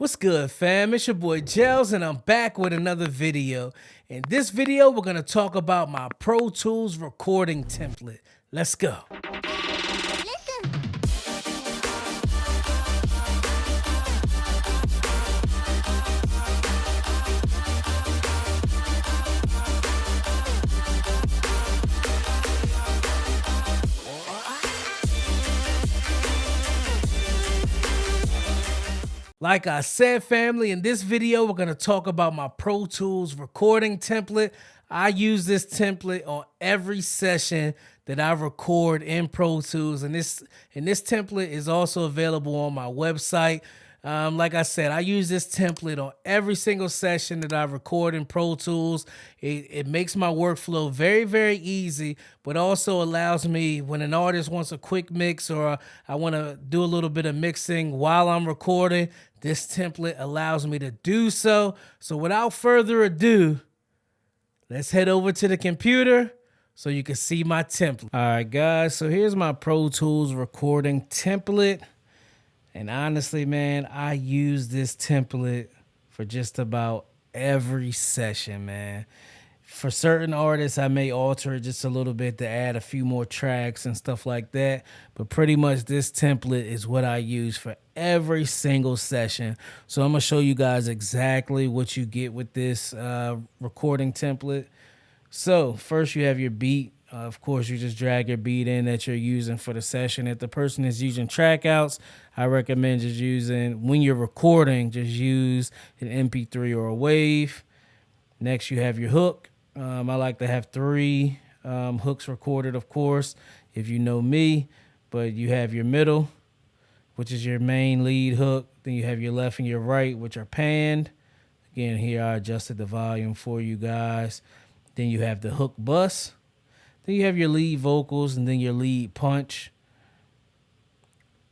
What's good, fam? It's your boy Gels, and I'm back with another video. In this video, we're gonna talk about my Pro Tools recording template. Let's go. Like I said, family, in this video, we're going to talk about my Pro Tools recording template. I use this template on every session that I record in Pro Tools, and this template is also available on my website. Like I said, I use this template on every single session that I record in Pro Tools. It makes my workflow very, very easy, but also allows me, when an artist wants a quick mix or I want to do a little bit of mixing while I'm recording, this template allows me to do so. So without further ado, let's head over to the computer so you can see my template. All right, guys, so here's my Pro Tools recording template. And honestly, man, I use this template for just about every session, man. For certain artists, I may alter it just a little bit to add a few more tracks and stuff like that. But pretty much this template is what I use for every single session. So I'm going to show you guys exactly what you get with this recording template. So first you have your beat. Of course, you just drag your beat in that you're using for the session. If the person is using track outs, I recommend just using, when you're recording, just use an MP3 or a wave. Next, you have your hook. I like to have 3 hooks recorded, of course, if you know me. But you have your middle, which is your main lead hook. Then you have your left and your right, which are panned. Again, here I adjusted the volume for you guys. Then you have the hook bus. Then you have your lead vocals and then your lead punch.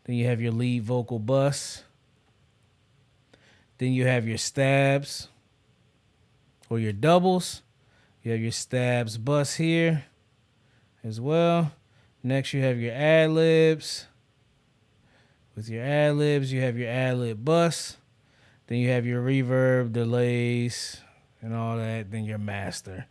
Then you have your lead vocal bus. Then you have your stabs or your doubles. You have your stabs bus here as well. Next you have your ad-libs. With your ad-libs, you have your ad-lib bus. Then you have your reverb, delays, and all that. Then your master.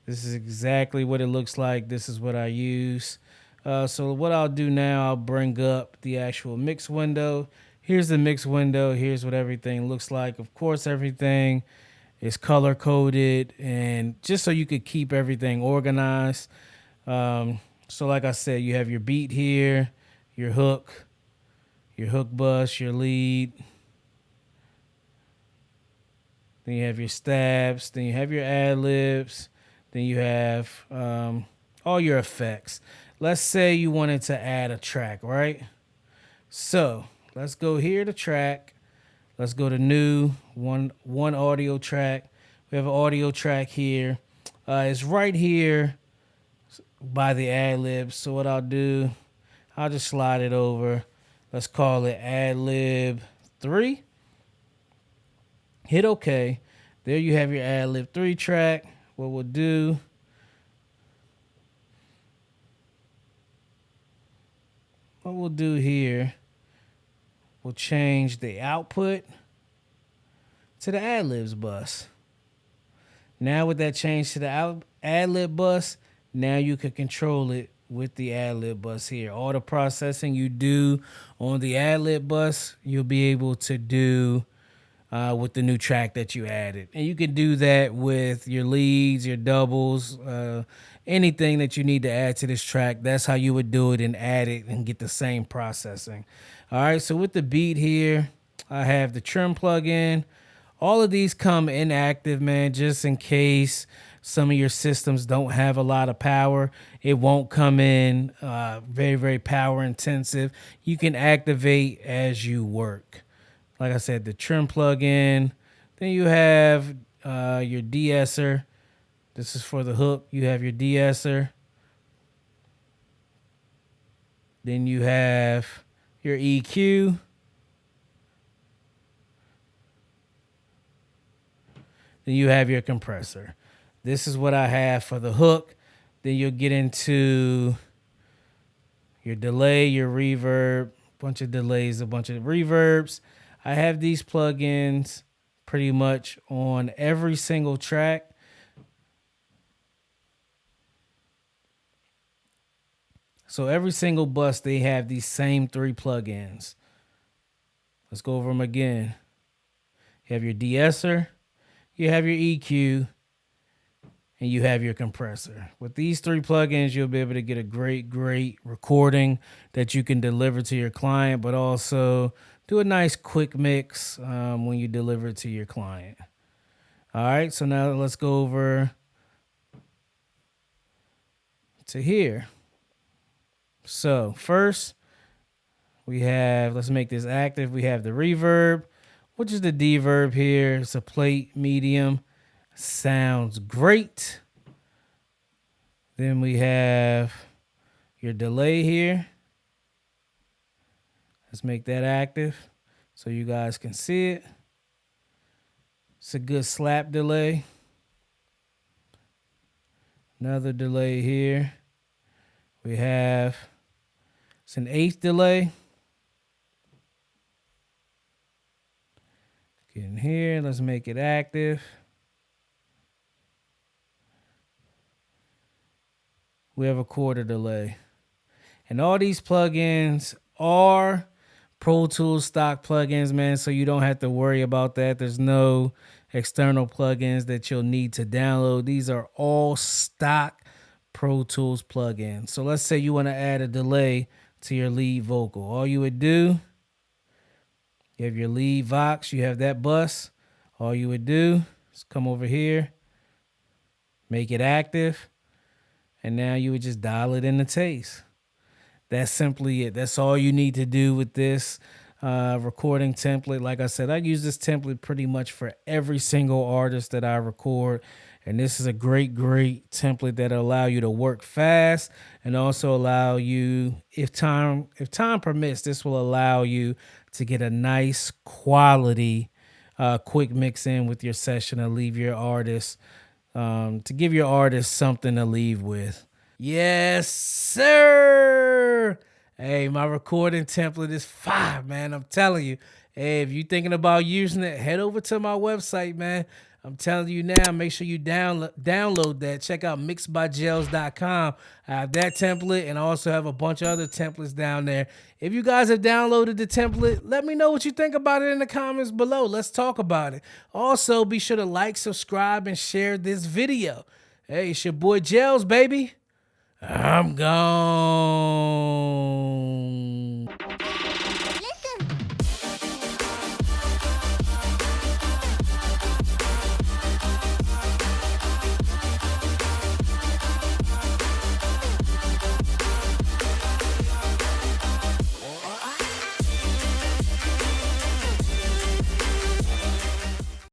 This is exactly what it looks like. This is what I use. So what I'll do now, I'll bring up the actual mix window. Here's the mix window. Here's what everything looks like. Of course, everything is color coded, and just so you could keep everything organized. So like I said, you have your beat here, your hook bus, your lead. Then you have your stabs. Then you have your ad-libs. Then you have all your effects. Let's say you wanted to add a track, right? So let's go here to track. Let's go to new, one audio track. We have an audio track here. It's right here by the ad-libs. So what I'll do, I'll just slide it over. Let's call it ad-lib 3. Hit OK. There you have your ad-lib 3 track. What we'll do, here, we'll change the output to the ad-libs bus. Now with that change to the ad-lib bus, now you can control it with the ad-lib bus here. All the processing you do on the ad-lib bus, you'll be able to do with the new track that you added. And you can do that with your leads, your doubles, anything that you need to add to this track. That's how you would do it and add it and get the same processing. All right, so with the beat here, I have the trim plugin. All of these come inactive, man, just in case some of your systems don't have a lot of power. It won't come in very, very power intensive. You can activate as you work. Like I said, the trim plugin. Then you have your de-esser. This is for the hook. You have your de-esser. Then you have your EQ. Then you have your compressor. This is what I have for the hook. Then you'll get into your delay, your reverb, bunch of delays, a bunch of reverbs. I have these plugins pretty much on every single track. So every single bus, they have these same 3 plugins. Let's go over them again. You have your de-esser, you have your EQ, and you have your compressor. With these 3 plugins, you'll be able to get a great recording that you can deliver to your client, but also do a nice quick mix when you deliver it to your client. All right, so now let's go over to here. So first, we have, let's make this active. We have the reverb, which is the deverb here. It's a plate medium. Sounds great. Then we have your delay here. Let's make that active so you guys can see it. It's a good slap delay. Another delay here. We have, it's an 1/8 delay. Get in here, let's make it active. We have a 1/4 delay. And all these plugins are Pro Tools stock plugins, man, so you don't have to worry about that. There's no external plugins that you'll need to download. These are all stock Pro Tools plugins. So let's say you want to add a delay to your lead vocal. All you would do, you have your lead vox, you have that bus. All you would do is come over here, make it active, and now you would just dial it in the taste. That's simply it. That's all you need to do with this recording template. Like I said, I use this template pretty much for every single artist that I record. And this is a great template that'll allow you to work fast and also allow you, if time permits, this will allow you to get a nice quality quick mix in with your session to leave your artist, to give your artist something to leave with. Yes, sir. Hey, my recording template is fire, man. I'm telling you. Hey, if you're thinking about using it, head over to my website, man. I'm telling you now, make sure you download that. Check out mixedbygels.com. I have that template, and I also have a bunch of other templates down there. If you guys have downloaded the template, let me know what you think about it in the comments below. Let's talk about it. Also, be sure to like, subscribe, and share this video. Hey, it's your boy Gels, baby. I'm gone.